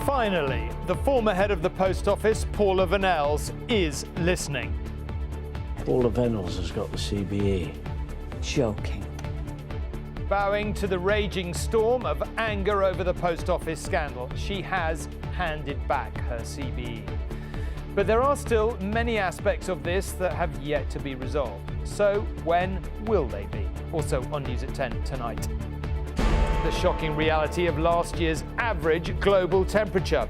Finally, the former head of the Post Office, Paula Vanells, is listening. Paula Vanells has got the CBE. Joking. Bowing to the raging storm of anger over the Post Office scandal, she has handed back her CBE. But there are still many aspects of this that have yet to be resolved. So when will they be? Also on News at 10 tonight. The shocking reality of last year's average global temperature.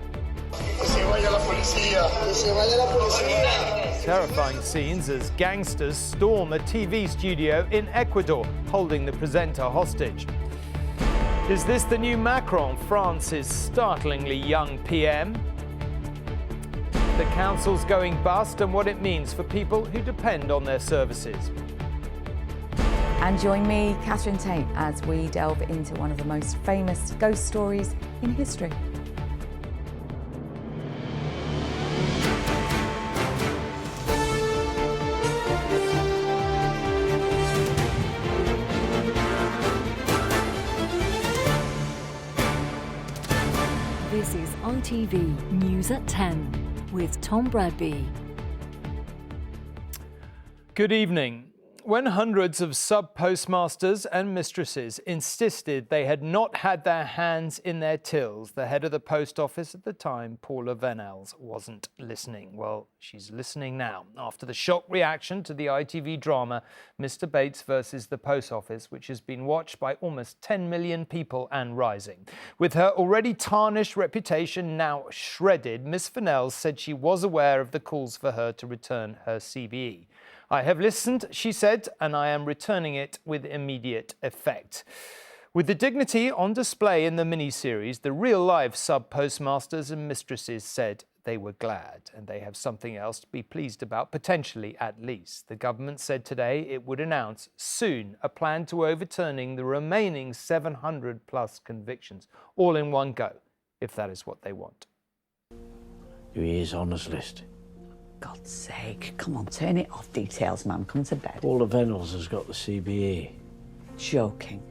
Terrifying scenes as gangsters storm a TV studio in Ecuador, holding the presenter hostage. Is this the new Macron, France's startlingly young PM? The council's going bust and what it means for people who depend on their services. And join me, Catherine Tate, as we delve into one of the most famous ghost stories in history. This is ITV News at 10 with Tom Bradby. Good evening. When hundreds of sub-postmasters and mistresses insisted they had not had their hands in their tills, the head of the post office at the time, Paula Vanells, wasn't listening. Well, she's listening now, after the shock reaction to the ITV drama Mr. Bates versus the Post Office, which has been watched by almost 10 million people and rising. With her already tarnished reputation now shredded, Miss Vanells said she was aware of the calls for her to return her CBE. I have listened, she said, and I am returning it with immediate effect. With the dignity on display in the mini-series, the real-life sub-postmasters and mistresses said they were glad, and they have something else to be pleased about, potentially at least. The government said today it would announce soon a plan to overturning the remaining 700-plus convictions, all in one go, if that is what they want. He is on his list. God's sake, come on, turn it off. Details, man, come to bed. Paula Vanells has got the CBE. Joking.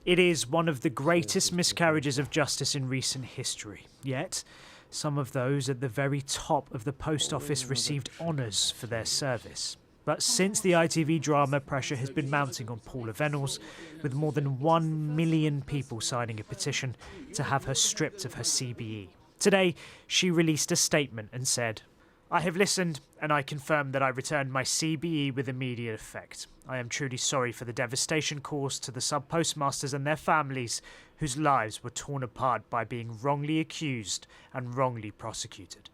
It is one of the greatest miscarriages of justice in recent history. Yet, some of those at the very top of the post office received honours for their service. But since the ITV drama, pressure has been mounting on Paula Vanells, with more than 1 million people signing a petition to have her stripped of her CBE. Today, she released a statement and said, "I have listened and I confirm that I returned my CBE with immediate effect. I am truly sorry for the devastation caused to the sub-postmasters and their families whose lives were torn apart by being wrongly accused and wrongly prosecuted."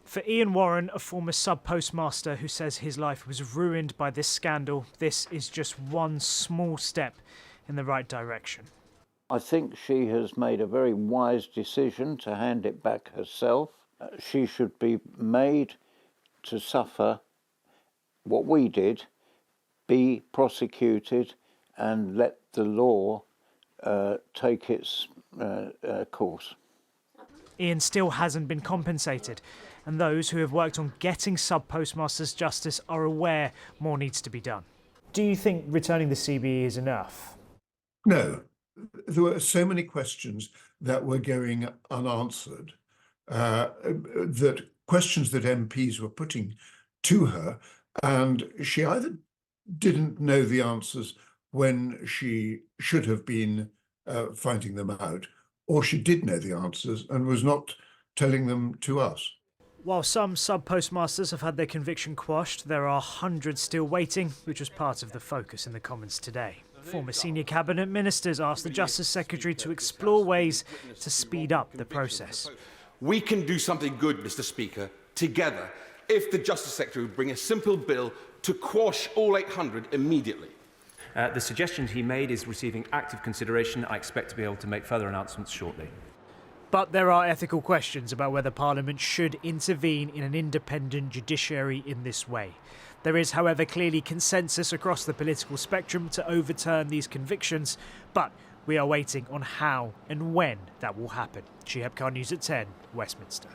For Ian Warren, a former sub-postmaster who says his life was ruined by this scandal, this is just one small step in the right direction. I think she has made a very wise decision to hand it back herself. She should be made to suffer what we did, be prosecuted and let the law take its course. Ian still hasn't been compensated, and those who have worked on getting sub-postmasters justice are aware more needs to be done. Do you think returning the CBE is enough? No. There were so many questions that were going unanswered. That questions that MPs were putting to her, and she either didn't know the answers when she should have been finding them out, or she did know the answers and was not telling them to us. While some sub-postmasters have had their conviction quashed, there are hundreds still waiting, which was part of the focus in the Commons today. Former senior cabinet ministers asked the Justice Secretary to explore ways to speed up the process. We can do something good, Mr. Speaker, together, if the Justice Secretary would bring a simple bill to quash all 800 immediately. The suggestion he made is receiving active consideration. I expect to be able to make further announcements shortly. But there are ethical questions about whether Parliament should intervene in an independent judiciary in this way. There is, however, clearly consensus across the political spectrum to overturn these convictions, but we are waiting on how and when that will happen. Shihab Khan, News at 10, Westminster.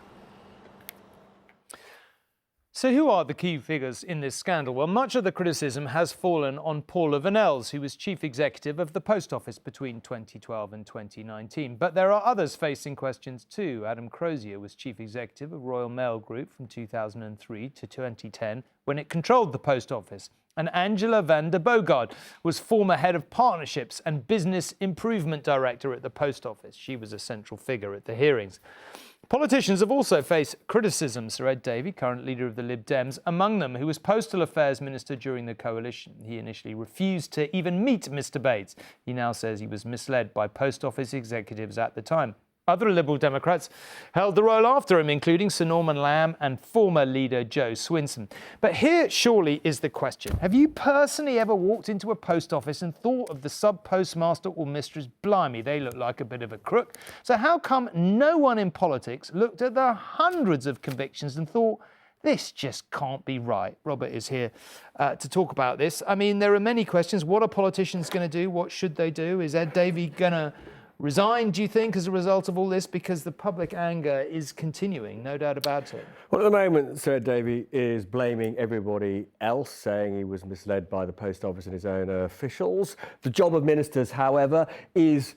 So who are the key figures in this scandal? Well, much of the criticism has fallen on Paula Vanells, who was chief executive of the Post Office between 2012 and 2019. But there are others facing questions too. Adam Crozier was chief executive of Royal Mail Group from 2003 to 2010, when it controlled the Post Office. And Angela van der Bogaard was former head of partnerships and business improvement director at the Post Office. She was a central figure at the hearings. Politicians have also faced criticism. Sir Ed Davey, current leader of the Lib Dems, among them, who was Postal Affairs Minister during the coalition. He initially refused to even meet Mr Bates. He now says he was misled by Post Office executives at the time. Other Liberal Democrats held the role after him, including Sir Norman Lamb and former leader Joe Swinson. But here surely is the question. Have you personally ever walked into a post office and thought of the sub-postmaster or mistress? Blimey, they look like a bit of a crook. So how come no one in politics looked at the hundreds of convictions and thought, this just can't be right? Robert is here to talk about this. I mean, there are many questions. What are politicians going to do? What should they do? Is Ed Davey going to resign, do you think, as a result of all this? Because the public anger is continuing, no doubt about it. Well, at the moment, Sir Ed Davey is blaming everybody else, saying he was misled by the Post Office and his own officials. The job of ministers, however, is,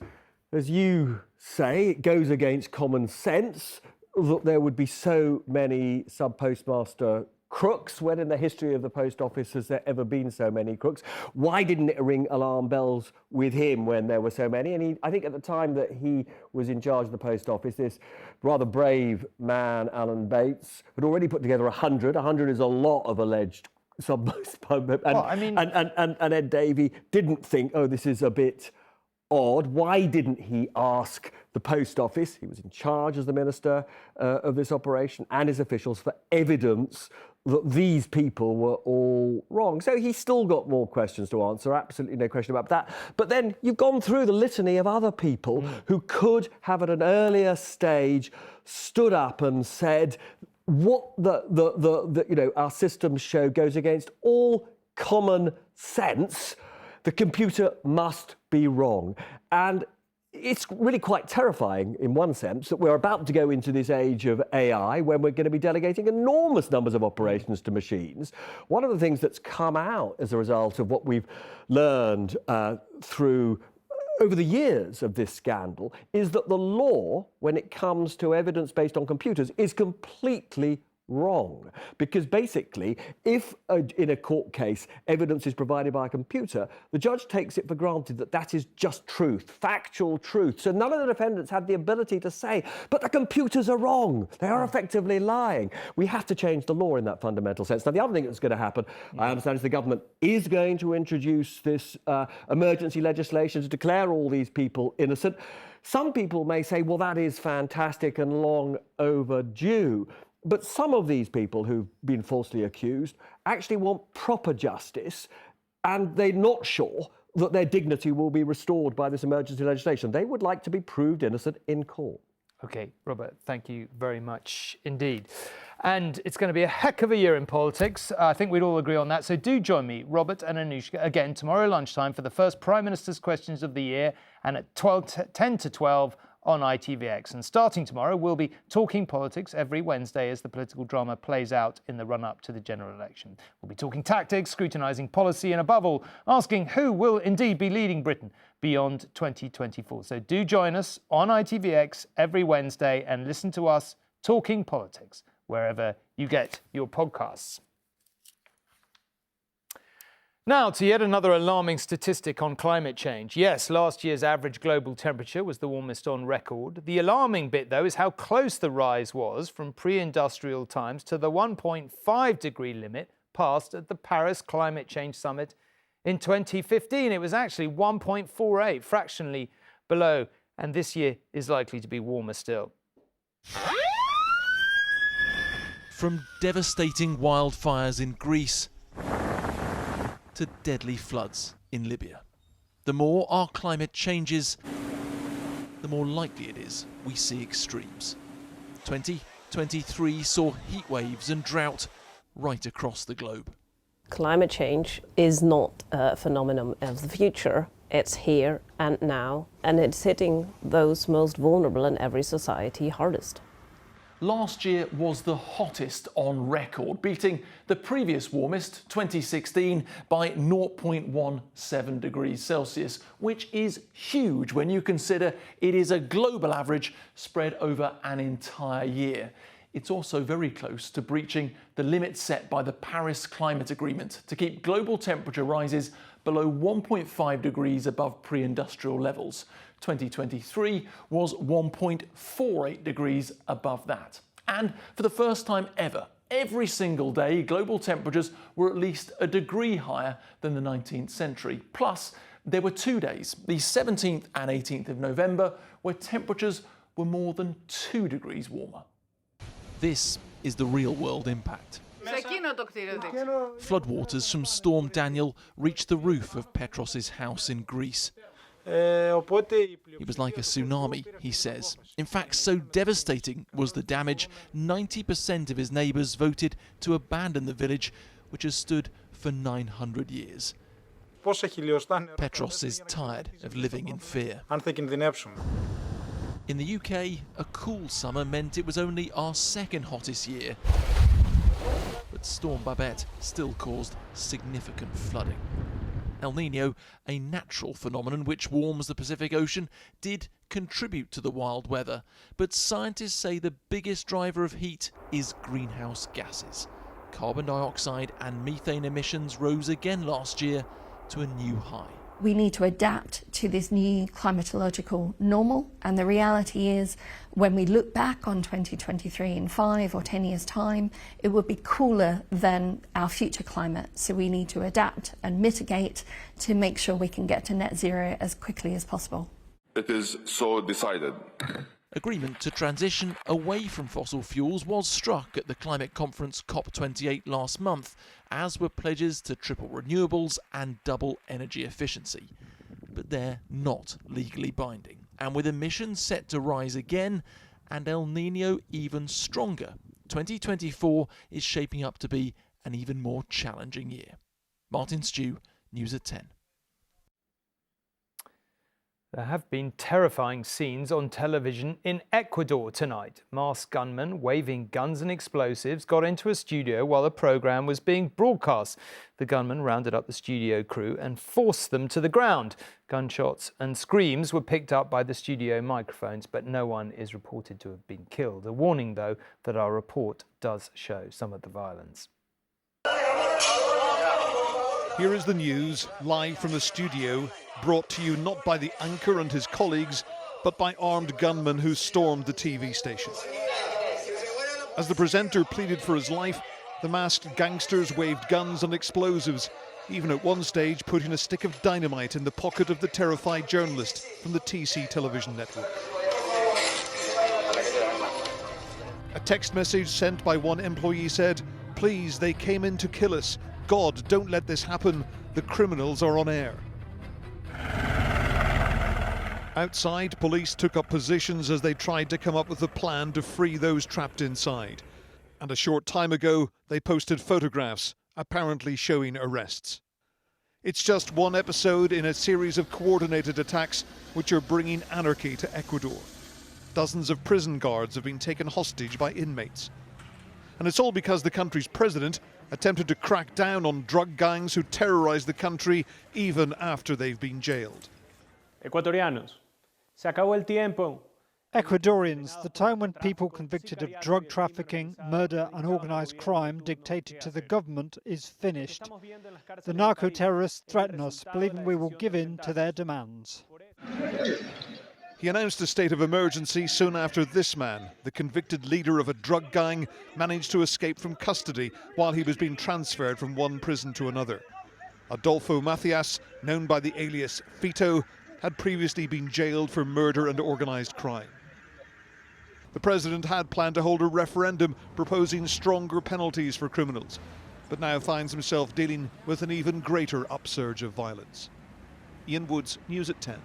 as you say, it goes against common sense that there would be so many sub-postmaster crooks. When in the history of the Post Office has there ever been so many crooks? Why didn't it ring alarm bells with him when there were so many? And I think at the time that he was in charge of the Post Office, this rather brave man, Alan Bates, had already put together 100. 100 is a lot of alleged and Ed Davey didn't think, oh, this is a bit odd. Why didn't he ask the Post Office, he was in charge as the minister of this operation, and his officials for evidence that these people were all wrong? So he's still got more questions to answer, absolutely no question about that. But then you've gone through the litany of other people who could have at an earlier stage stood up and said what our systems show goes against all common sense. The computer must be wrong. And it's really quite terrifying in one sense that we're about to go into this age of AI when we're going to be delegating enormous numbers of operations to machines. One of the things that's come out as a result of what we've learned through over the years of this scandal is that the law, when it comes to evidence based on computers, is completely wrong. Because basically, if in a court case evidence is provided by a computer, the judge takes it for granted that that is just truth, factual truth. So none of the defendants had the ability to say, but the computers are wrong. They are effectively lying. We have to change the law in that fundamental sense. Now, the other thing that's going to happen, I understand, is the government is going to introduce this emergency legislation to declare all these people innocent. Some people may say, well, that is fantastic and long overdue. But some of these people who've been falsely accused actually want proper justice, and they're not sure that their dignity will be restored by this emergency legislation. They would like to be proved innocent in court. OK, Robert, thank you very much indeed. And it's going to be a heck of a year in politics. I think we'd all agree on that. So do join me, Robert and Anushka, again tomorrow lunchtime for the first Prime Minister's Questions of the Year, and at 10 to 12 on ITVX. And starting tomorrow, we'll be talking politics every Wednesday as the political drama plays out in the run-up to the general election. We'll be talking tactics, scrutinising policy, and above all, asking who will indeed be leading Britain beyond 2024. So do join us on ITVX every Wednesday and listen to us talking politics wherever you get your podcasts. Now to yet another alarming statistic on climate change. Yes, last year's average global temperature was the warmest on record. The alarming bit, though, is how close the rise was from pre-industrial times to the 1.5 degree limit passed at the Paris Climate Change Summit in 2015. It was actually 1.48, fractionally below, and this year is likely to be warmer still. From devastating wildfires in Greece to deadly floods in Libya. The more our climate changes, the more likely it is we see extremes. 2023 saw heat waves and drought right across the globe. Climate change is not a phenomenon of the future. It's here and now, and it's hitting those most vulnerable in every society hardest. Last year was the hottest on record, beating the previous warmest, 2016, by 0.17 degrees Celsius, which is huge when you consider it is a global average spread over an entire year. It's also very close to breaching the limit set by the Paris Climate Agreement to keep global temperature rises below 1.5 degrees above pre-industrial levels. 2023 was 1.48 degrees above that. And for the first time ever, every single day, global temperatures were at least a degree higher than the 19th century. Plus, there were 2 days, the 17th and 18th of November, where temperatures were more than 2 degrees warmer. This is the real-world impact. Floodwaters from Storm Daniel reached the roof of Petros's house in Greece. It was like a tsunami, he says. In fact, so devastating was the damage, 90% of his neighbours voted to abandon the village, which has stood for 900 years. Petros is tired of living in fear. In the UK, a cool summer meant it was only our second hottest year. But Storm Babette still caused significant flooding. El Niño, a natural phenomenon which warms the Pacific Ocean, did contribute to the wild weather, but scientists say the biggest driver of heat is greenhouse gases. Carbon dioxide and methane emissions rose again last year to a new high. We need to adapt to this new climatological normal, and the reality is when we look back on 2023 in 5 or 10 years' time, it will be cooler than our future climate. So we need to adapt and mitigate to make sure we can get to net zero as quickly as possible. It is so decided. Agreement to transition away from fossil fuels was struck at the climate conference COP28 last month, as were pledges to triple renewables and double energy efficiency. But they're not legally binding. And with emissions set to rise again and El Niño even stronger, 2024 is shaping up to be an even more challenging year. Martin Stew, News at 10. There have been terrifying scenes on television in Ecuador tonight. Masked gunmen waving guns and explosives got into a studio while the programme was being broadcast. The gunmen rounded up the studio crew and forced them to the ground. Gunshots and screams were picked up by the studio microphones, but no one is reported to have been killed. A warning, though, that our report does show some of the violence. Here is the news, live from the studio, brought to you not by the anchor and his colleagues, but by armed gunmen who stormed the TV station. As the presenter pleaded for his life, the masked gangsters waved guns and explosives, even at one stage putting a stick of dynamite in the pocket of the terrified journalist from the TC television network. A text message sent by one employee said, "Please, they came in to kill us. God, don't let this happen. The criminals are on air." Outside, police took up positions as they tried to come up with a plan to free those trapped inside. And a short time ago, they posted photographs, apparently showing arrests. It's just one episode in a series of coordinated attacks which are bringing anarchy to Ecuador. Dozens of prison guards have been taken hostage by inmates. And it's all because the country's president attempted to crack down on drug gangs who terrorise the country even after they've been jailed. Ecuatorianos, se acabó el tiempo. Ecuadorians, the time when people convicted of drug trafficking, murder and organised crime dictated to the government is finished. The narco-terrorists threaten us, believing we will give in to their demands. He announced a state of emergency soon after this man, the convicted leader of a drug gang, managed to escape from custody while he was being transferred from one prison to another. Adolfo Macias, known by the alias Fito, had previously been jailed for murder and organised crime. The president had planned to hold a referendum proposing stronger penalties for criminals, but now finds himself dealing with an even greater upsurge of violence. Ian Woods, News at 10.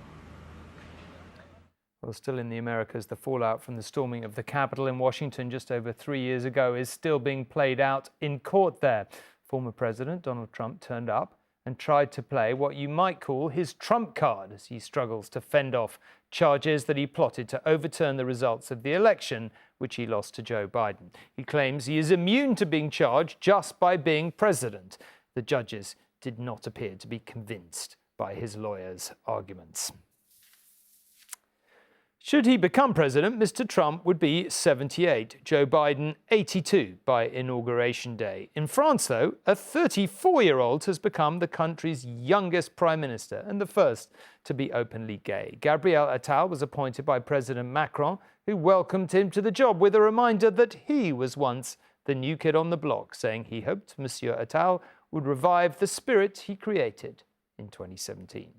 Well, still in the Americas, the fallout from the storming of the Capitol in Washington just over 3 years ago is still being played out in court there. Former President Donald Trump turned up and tried to play what you might call his trump card as he struggles to fend off charges that he plotted to overturn the results of the election, which he lost to Joe Biden. He claims he is immune to being charged just by being president. The judges did not appear to be convinced by his lawyers' arguments. Should he become president, Mr. Trump would be 78, Joe Biden 82 by Inauguration Day. In France, though, a 34-year-old has become the country's youngest prime minister and the first to be openly gay. Gabriel Attal was appointed by President Macron, who welcomed him to the job with a reminder that he was once the new kid on the block, saying he hoped Monsieur Attal would revive the spirit he created in 2017.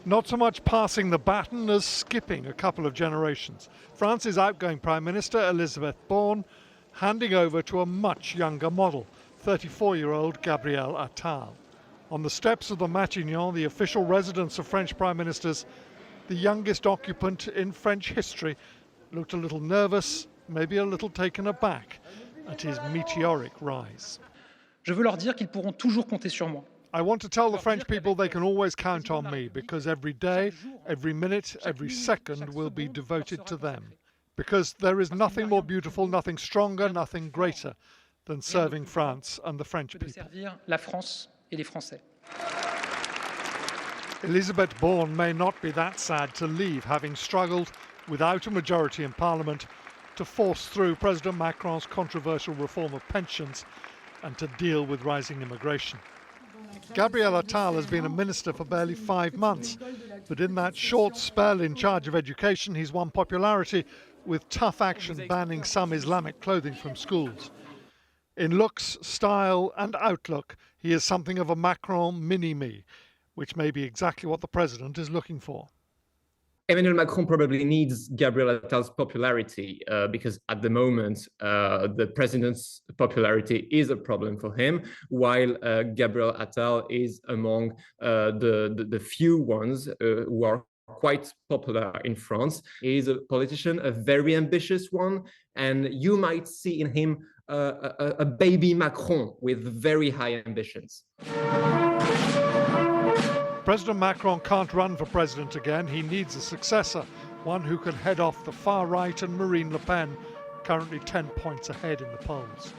Not so much passing the baton as skipping a couple of generations. France's outgoing Prime Minister, Elisabeth Borne, handing over to a much younger model, 34-year-old Gabriel Attal. On the steps of the Matignon, the official residence of French Prime Ministers, the youngest occupant in French history looked a little nervous, maybe a little taken aback at his meteoric rise. Je veux leur dire qu'ils pourront toujours compter sur moi. I want to tell the French people they can always count on me, because every day, every minute, every second will be devoted to them. Because there is nothing more beautiful, nothing stronger, nothing greater than serving France and the French people. La France et les Français. Elisabeth Borne may not be that sad to leave, having struggled without a majority in Parliament to force through President Macron's controversial reform of pensions and to deal with rising immigration. Gabriel Attal has been a minister for barely 5 months, but in that short spell in charge of education, he's won popularity with tough action banning some Islamic clothing from schools. In looks, style and outlook, he is something of a Macron mini-me, which may be exactly what the president is looking for. Emmanuel Macron probably needs Gabriel Attal's popularity because at the moment the president's popularity is a problem for him, while Gabriel Attal is among the few ones who are quite popular in France. He is a politician, a very ambitious one, and you might see in him a baby Macron with very high ambitions. President Macron can't run for president again. He needs a successor, one who can head off the far right and Marine Le Pen, currently 10 points ahead in the polls.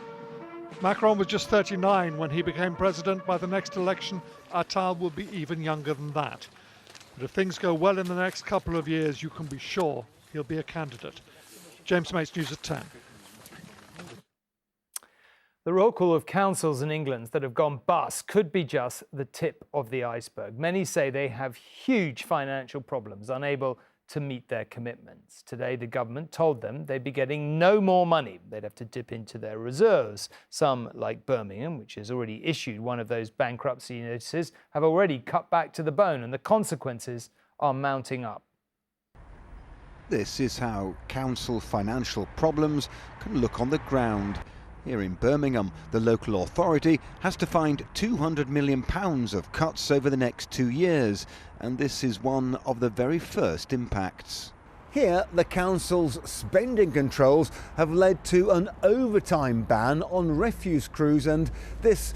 Macron was just 39 when he became president. By the next election, Attal will be even younger than that. But if things go well in the next couple of years, you can be sure he'll be a candidate. James Mates, News at 10. The roll call of councils in England that have gone bust could be just the tip of the iceberg. Many say they have huge financial problems, unable to meet their commitments. Today, the government told them they'd be getting no more money. They'd have to dip into their reserves. Some, like Birmingham, which has already issued one of those bankruptcy notices, have already cut back to the bone, and the consequences are mounting up. This is how council financial problems can look on the ground. Here in Birmingham, the local authority has to find £200 million of cuts over the next 2 years, and this is one of the very first impacts. Here, the council's spending controls have led to an overtime ban on refuse crews and this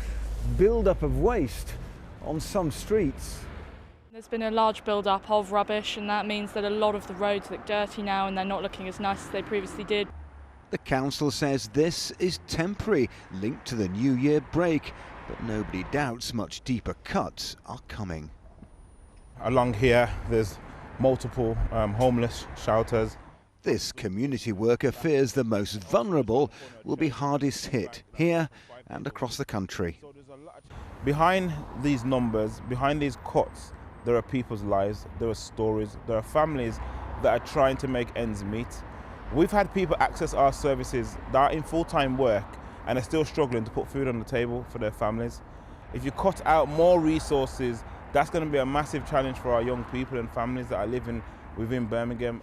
build-up of waste on some streets. There's been a large build-up of rubbish, and that means that a lot of the roads look dirty now and they're not looking as nice as they previously did. The council says this is temporary, linked to the New Year break, but nobody doubts much deeper cuts are coming. Along here, there's multiple homeless shelters. This community worker fears the most vulnerable will be hardest hit here and across the country. Behind these numbers, behind these cuts, there are people's lives, there are stories, there are families that are trying to make ends meet. We've had people access our services that are in full-time work and are still struggling to put food on the table for their families. If you cut out more resources, that's going to be a massive challenge for our young people and families that are living within Birmingham.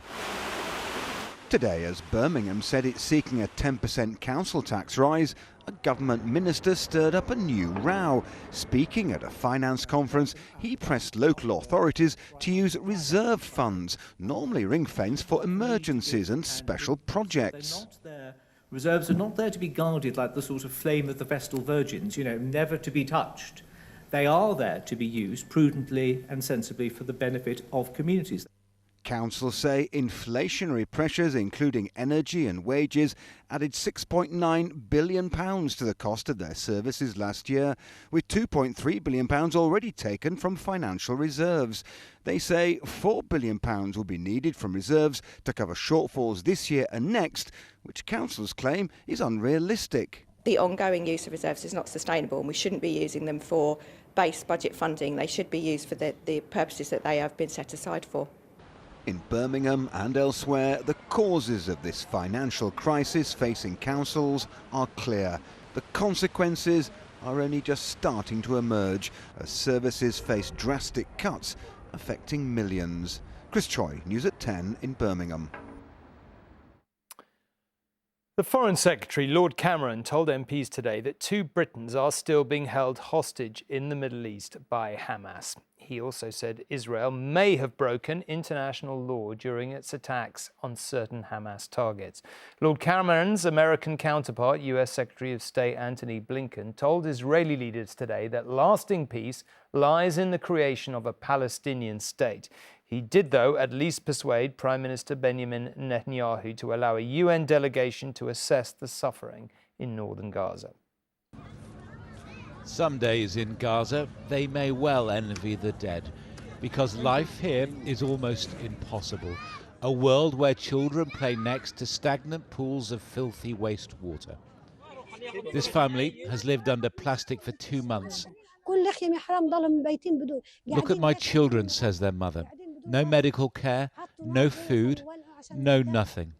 Today, as Birmingham said it's seeking a 10% council tax rise, a government minister stirred up a new row. Speaking at a finance conference, he pressed local authorities to use reserved funds, normally ring-fenced for emergencies and special projects. Reserves are not there to be guarded like the sort of flame of the Vestal Virgins, never to be touched. They are there to be used prudently and sensibly for the benefit of communities. Councils say inflationary pressures, including energy and wages, added £6.9 billion to the cost of their services last year, with £2.3 billion already taken from financial reserves. They say £4 billion will be needed from reserves to cover shortfalls this year and next, which councils claim is unrealistic. The ongoing use of reserves is not sustainable, and we shouldn't be using them for base budget funding. They should be used for the purposes that they have been set aside for. In Birmingham and elsewhere, the causes of this financial crisis facing councils are clear. The consequences are only just starting to emerge as services face drastic cuts affecting millions. Chris Choi, News at 10 in Birmingham. The Foreign Secretary, Lord Cameron, told MPs today that 2 Britons are still being held hostage in the Middle East by Hamas. He also said Israel may have broken international law during its attacks on certain Hamas targets. Lord Cameron's American counterpart, US Secretary of State Antony Blinken, told Israeli leaders today that lasting peace lies in the creation of a Palestinian state. He did, though, at least persuade Prime Minister Benjamin Netanyahu to allow a UN delegation to assess the suffering in northern Gaza. Some days in Gaza, they may well envy the dead, because life here is almost impossible. A world where children play next to stagnant pools of filthy wastewater. This family has lived under plastic for 2 months. Look at my children, says their mother. No medical care, no food, no nothing.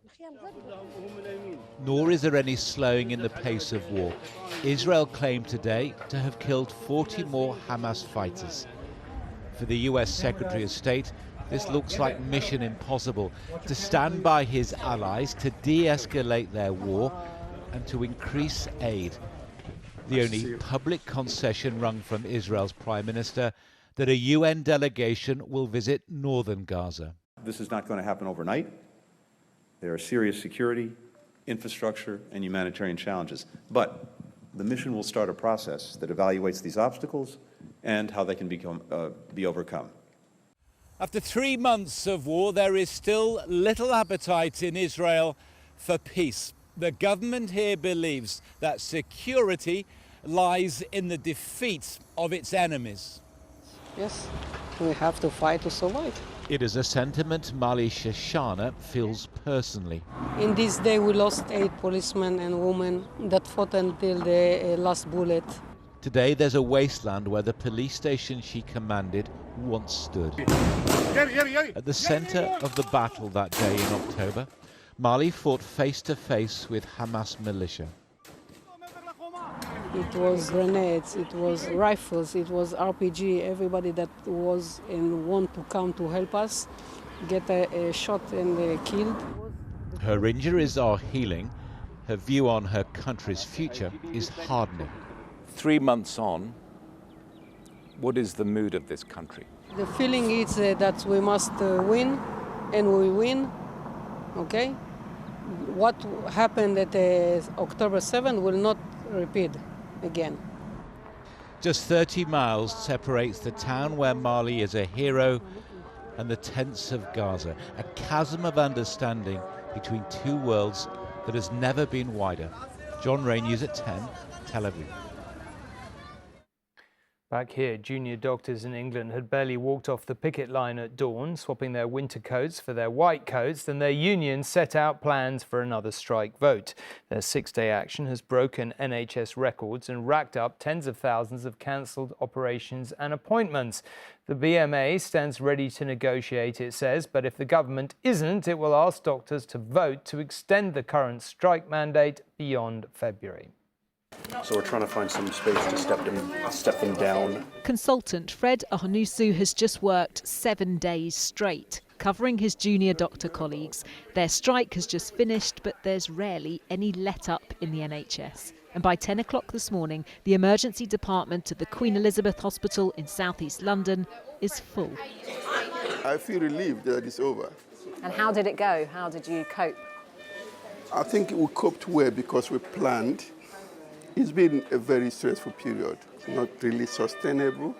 Nor is there any slowing in the pace of war. Israel claimed today to have killed 40 more Hamas fighters. For the US Secretary of State, this looks like mission impossible, to stand by his allies, to de-escalate their war, and to increase aid. The only public concession wrung from Israel's Prime Minister, that a UN delegation will visit northern Gaza. This is not going to happen overnight. There are serious security, infrastructure, and humanitarian challenges. But the mission will start a process that evaluates these obstacles and how they can be overcome. After 3 months of war, there is still little appetite in Israel for peace. The government here believes that security lies in the defeat of its enemies. Yes, we have to fight to survive. It is a sentiment Mali Shoshana feels personally. In this day, we lost 8 policemen and women that fought until the last bullet. Today, there's a wasteland where the police station she commanded once stood. At the centre of the battle that day in October, Mali fought face to face with Hamas militia. It was grenades, it was rifles, it was RPG. Everybody that was and want to come to help us get a shot and killed. Her injuries are healing. Her view on her country's future is hardening. 3 months on, what is the mood of this country? The feeling is that we must win, and we win, okay? What happened at October 7 will not repeat again. Just 30 miles separates the town where Mali is a hero and the tents of Gaza, a chasm of understanding between 2 worlds that has never been wider. John Ray, News at 10, Tel Aviv. Back here, junior doctors in England had barely walked off the picket line at dawn, swapping their winter coats for their white coats, then their union set out plans for another strike vote. Their 6-day action has broken NHS records and racked up tens of thousands of cancelled operations and appointments. The BMA stands ready to negotiate, it says, but if the government isn't, it will ask doctors to vote to extend the current strike mandate beyond February. So we're trying to find some space to step them down. Consultant Fred Ohanusu has just worked 7 days straight, covering his junior doctor colleagues. Their strike has just finished, but there's rarely any let-up in the NHS. And by 10 o'clock this morning, the emergency department at the Queen Elizabeth Hospital in southeast London is full. I feel relieved that it's over. And how did it go? How did you cope? I think we coped well because we planned. It's been a very stressful period, not really sustainable.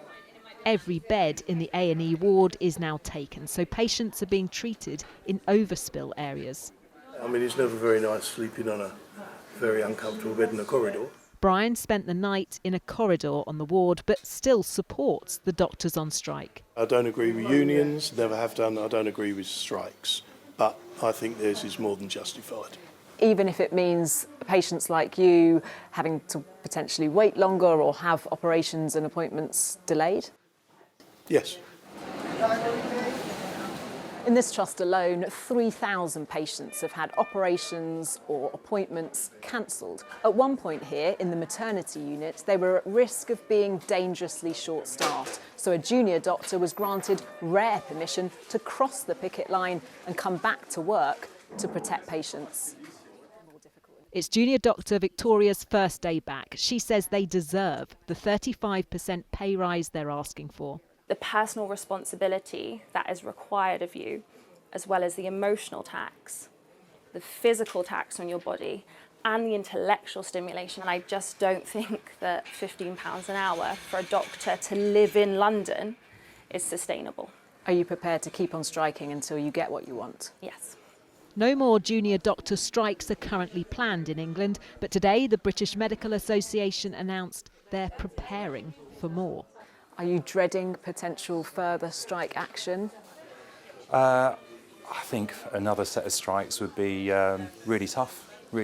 Every bed in the A&E ward is now taken, so patients are being treated in overspill areas. I mean, it's never very nice sleeping on a very uncomfortable bed in a corridor. Brian spent the night in a corridor on the ward, but still supports the doctors on strike. I don't agree with unions, never have done. I don't agree with strikes, but I think theirs is more than justified. Even if it means patients like you having to potentially wait longer or have operations and appointments delayed? Yes. In this trust alone, 3,000 patients have had operations or appointments cancelled. At one point here, in the maternity unit, they were at risk of being dangerously short-staffed. So a junior doctor was granted rare permission to cross the picket line and come back to work to protect patients. It's junior doctor Victoria's first day back. She says they deserve the 35% pay rise they're asking for. The personal responsibility that is required of you, as well as the emotional tax, the physical tax on your body, and the intellectual stimulation. And I just don't think that £15 an hour for a doctor to live in London is sustainable. Are you prepared to keep on striking until you get what you want? Yes. No more junior doctor strikes are currently planned in England, but today the British Medical Association announced they're preparing for more. Are you dreading potential further strike action? I think another set of strikes would be really tough for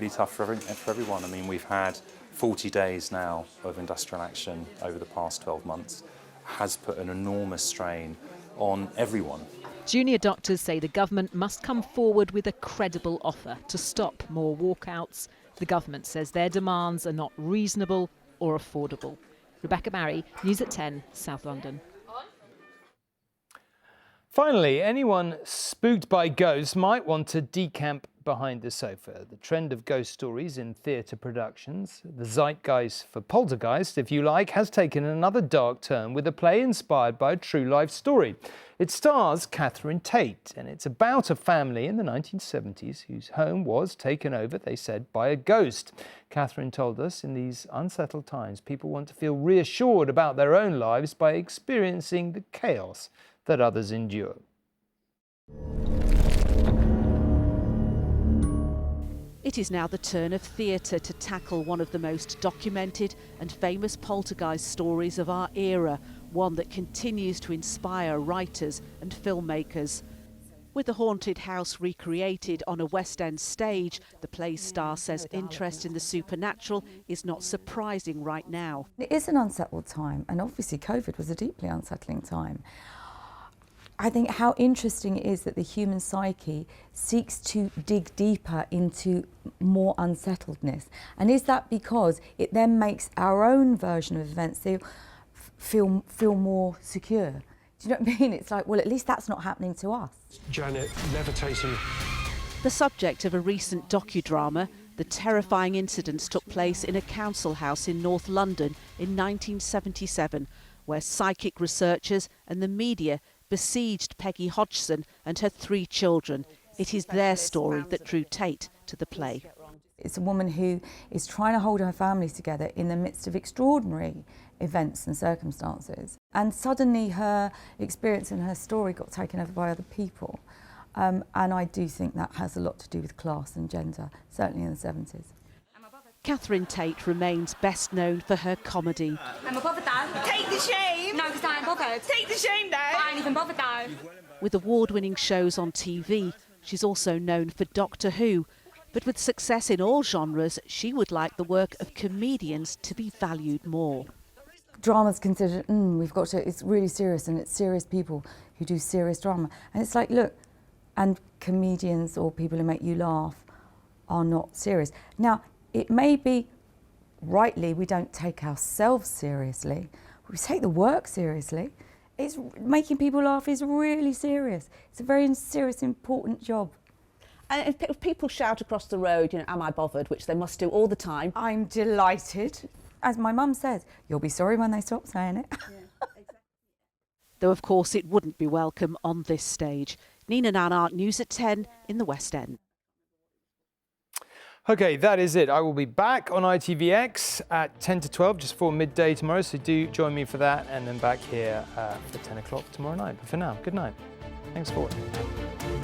everyone. I mean, we've had 40 days now of industrial action over the past 12 months. Has put an enormous strain on everyone. Junior doctors say the government must come forward with a credible offer to stop more walkouts. The government says their demands are not reasonable or affordable. Rebecca Barry, News at 10, South London. Finally, anyone spooked by ghosts might want to decamp behind the sofa. The trend of ghost stories in theatre productions, the zeitgeist for poltergeist, if you like, has taken another dark turn with a play inspired by a true life story. It stars Catherine Tate, and it's about a family in the 1970s whose home was taken over, they said, by a ghost. Catherine told us in these unsettled times, people want to feel reassured about their own lives by experiencing the chaos that others endure. It is now the turn of theatre to tackle one of the most documented and famous poltergeist stories of our era, one that continues to inspire writers and filmmakers. With the haunted house recreated on a West End stage, the play's star says interest in the supernatural is not surprising right now. It is an unsettled time, and obviously COVID was a deeply unsettling time. I think how interesting it is that the human psyche seeks to dig deeper into more unsettledness. And is that because it then makes our own version of events feel more secure? Do you know what I mean? It's like, well, at least that's not happening to us. Janet, levitating. The subject of a recent docudrama, the terrifying incidents took place in a council house in North London in 1977, where psychic researchers and the media besieged Peggy Hodgson and her 3 children. It is their story that drew Tate to the play. It's a woman who is trying to hold her family together in the midst of extraordinary events and circumstances. And suddenly her experience and her story got taken over by other people. And I do think that has a lot to do with class and gender, certainly in the 70s. Catherine Tate remains best known for her comedy. I'm not bothered, Dad. Take the shame. No, because I ain't bothered. Take the shame, Dad. I ain't even bothered, Dad. With award-winning shows on TV, she's also known for Doctor Who. But with success in all genres, she would like the work of comedians to be valued more. Drama's considered, it's really serious, and it's serious people who do serious drama. And it's like, look, and comedians or people who make you laugh are not serious. Now, it may be, rightly, we don't take ourselves seriously. We take the work seriously. It's making people laugh is really serious. It's a very serious, important job. And if people shout across the road, am I bothered, which they must do all the time. I'm delighted. As my mum says, you'll be sorry when they stop saying it. Yeah, exactly. Though, of course, it wouldn't be welcome on this stage. Nina Nana, News at 10 in the West End. Okay, that is it. I will be back on ITVX at 10 to 12, just before midday tomorrow, so do join me for that, and then back here for 10 o'clock tomorrow night. But for now, good night. Thanks for watching.